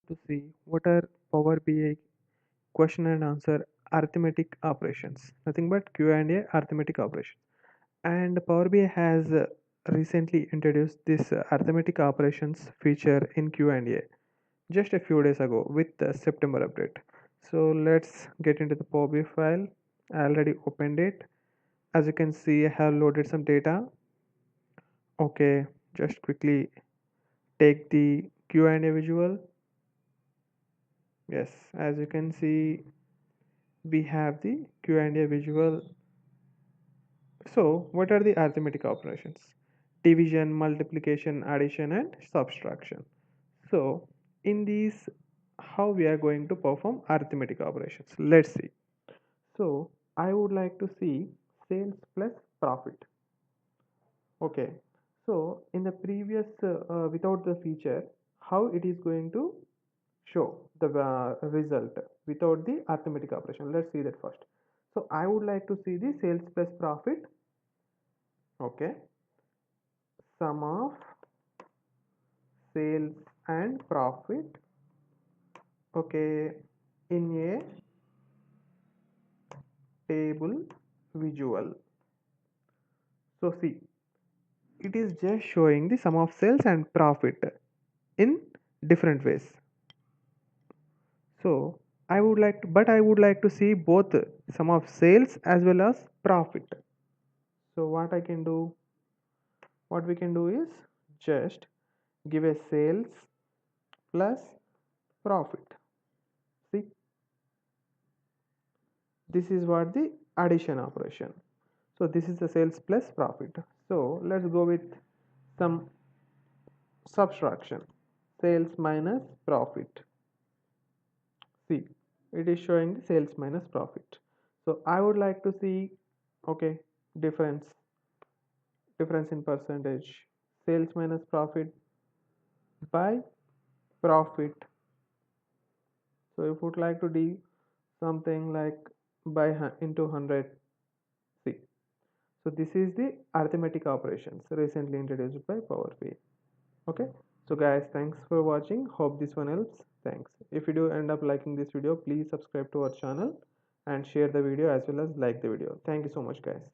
to see what are Power BI question and answer arithmetic operations. Nothing but Q&A arithmetic operations. And Power BI has recently introduced this arithmetic operations feature in Q&A just a few days ago with the September update. So let's get into the Power BI file. I already opened it. As you can see, I have loaded some data. Okay, just quickly take the Q&A visual. Yes, as you can see, we have the Q&A visual. So what are the arithmetic operations? Division, multiplication, addition and subtraction. So in these, how we are going to perform arithmetic operations? Let's see. So I would like to see sales plus profit. Okay, so in the previous without the feature, how it is going to show the result without the arithmetic operation? Let's see that first. So I would like to see the sales plus profit. Okay, sum of sales and profit. Okay, in a table visual. So see, it is just showing the sum of sales and profit in different ways. So I would like to see both sum of sales as well as profit. So what we can do is just give a sales plus profit. See, this is what the addition operation. So this is the sales plus profit. So let's go with some subtraction. Sales minus profit. See, it is showing the sales minus profit. So I would like to see, okay, difference difference in percentage. Sales minus profit by profit. So if you would like to do something like by into 100. See, so this is the arithmetic operations recently introduced by Power BI. Okay, so guys, thanks for watching. Hope this one helps. Thanks. If you do end up liking this video, please subscribe to our channel and share the video as well as like the video. Thank you so much, guys.